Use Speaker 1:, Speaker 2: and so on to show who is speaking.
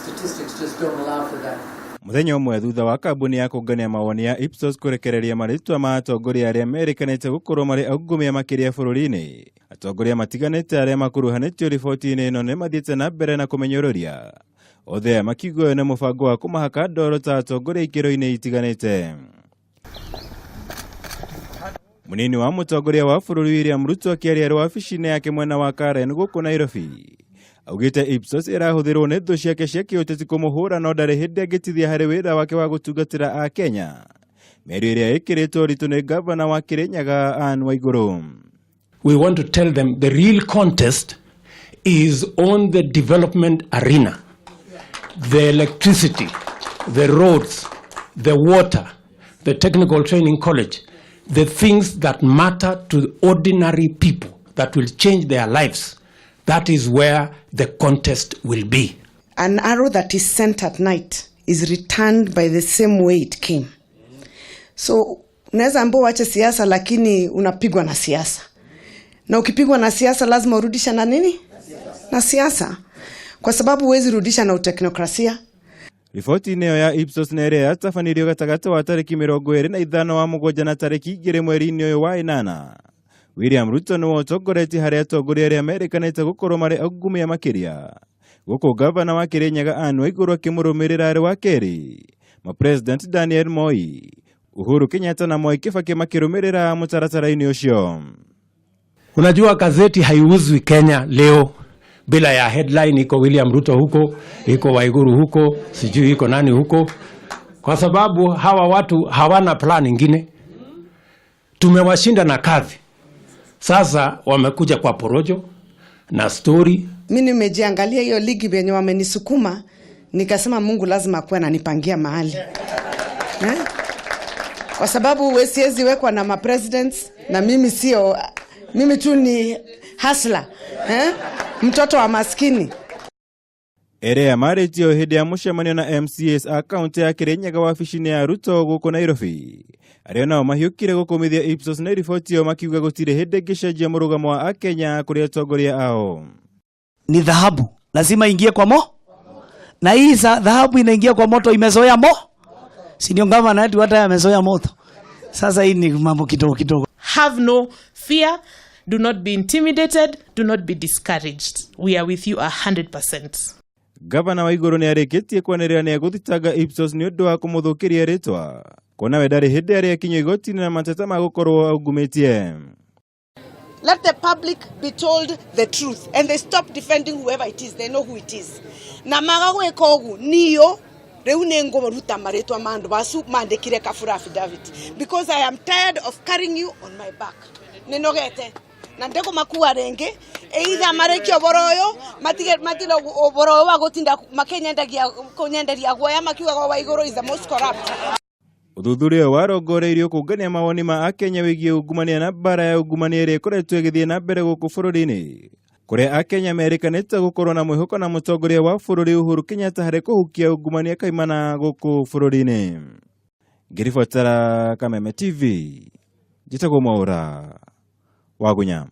Speaker 1: statistics just don't allow for that.
Speaker 2: Muthenya umwe thutha wa kambuni ya kũngania mawoni ya IPSOS kũrekereria marĩtwa ma atongoria arĩa merĩkanĩte gũkorwo marĩ aungumia makĩria bũrũri-inĩ. Atongoria matiganĩte arĩa makuruhanĩtio riboti-inĩ ĩno nĩ mathiĩte na mbere na kũmenyũrũria. Othe makiuga ũyũ nĩ mũbango wa kũmahaka ndoro ta atongoria ikĩro-inĩ itiganĩte. Munini wa mutongoria wa bũrũri William Ruto akĩaria arĩ wabici-inĩ yake mwena wa Karen gũkũ Nairobi. Augite IPSOS ĩrahũthĩrwo nĩ thũ ciake cia kĩũteti kũmũhũra no ndarĩ hĩndĩ angĩtithia harĩ wĩra wake wa gũtungatĩra akenya. Miario ĩrĩa ĩkĩrĩtwo ritũ nĩ gavana wa Kirinyaga Ann Waiguru.
Speaker 3: We want to tell them the real contest is on the development arena. The electricity, the roads, the water, the technical training college, the things that matter to ordinary people that will change their lives. That is where the contest will be.
Speaker 4: An arrow that is sent at night is returned by the same way it came. So, unaweza ambao wache siasa lakini unapigwa na siasa. Na ukipigwa na siasa lazima urudisha na nini? Na siasa. Kwa sababu huwezi rudisha na uteknokrasia.
Speaker 2: Riboti nĩyo ya IPSOS nĩ ĩrĩa yatabanĩrio gatagatĩ wa tarĩki 25 wa mũgwanja na tarĩki 2 mweri-inĩ ũyũ wa ĩnana. William Ruto nĩwe ũtongoretie harĩ atongoria arĩa merĩkanĩte gũkorwo marĩ aungumia makĩria. Gũkũ gavana wa Kirinyaga Ann Waiguru akĩmũrũmĩrĩra arĩ wa kerĩ. President Daniel Moi, Uhuru Kenyatta na Moi Kibaki makĩrũmĩrĩra mũtaratara-inĩ ũcio.
Speaker 3: Unajua gazeti haiuzwi Kenya leo bila ya headline iko William Ruto huko, iko Waiguru huko, sijui iko nani huko. Kwa sababu hawa watu hawana plan nyingine. Tumewashinda na kadhi. Sasa wamekuja kwa porojo na story.
Speaker 4: Mimi nimejiangalia hiyo ligi venye wamenisukuma, nikasema Mungu lazima akuwe ananipangia mahali. Kwa sababu siwezi wekwa na ma presidents na mimi tu ni hustler. Mtoto wa maskini.
Speaker 2: Ere marĩtio hĩndĩ ya mũcemanio na MCAs akaunti ya Kirinyaga wabici-inĩ ya Ruto gũkũ Nairobi. Arĩa nao mahiũkire gũkũmithia IPSOS na riboti ĩyo makiuga gũtirĩ hĩndĩ ĩngĩcenjia mũrũgamo wa akenya kũrĩ atongoria ao.
Speaker 5: Ni dhahabu lazima ingie kwa na hii dhahabu inaingia kwa moto imezoea si ndio gavana wetu hata amezoea moto. Sasa hii ni mambo kidogo kidogo.
Speaker 6: Have no fear. Do not be intimidated. Do not be discouraged. We are with you 100%.
Speaker 2: Gavana Waiguru nĩ arĩkĩtie kwanĩrĩra nĩ agũthitaga IPSOS nĩ ũndũ wa kũmũthũkĩria rĩtwa. Kuona we ndarĩ hĩndĩ arĩa kinyũ igoti-inĩ na mateta ma gũkorwo aungumĩtie.
Speaker 4: Let the public be told the truth and they stop defending whoever it is. They know who it is. Na magagwĩka ũguo niyo rĩu nĩ ngũruta marĩtwa mandu basu mandĩkire kabura affidavit because I am tired of carrying you on my back. Ninogete na ndeko makua renge either marekio boroyo matilo boroyo wagotinda makenyendagia gwoya makiuga kwa Waiguru is the most corrupt.
Speaker 2: Uthuthuria warongoreirio kũngania mawoni ma akenya wĩgiĩ ungumania na bara ya ungumania ĩrĩa ĩkoretwo ĩgĩthiĩ na mbere gũkũ bũrũri-inĩ. Kũrĩa akenya merĩkanĩte gũkorwo na mwĩhoko na mũtongoria wa bũrũri Uhuru Kenyatta harĩ kũhukia ungumania kaimana gũkũ bũrũri-inĩ. Ngĩribotera Kameme TV, njĩtagwo Mwaura wa Gunya.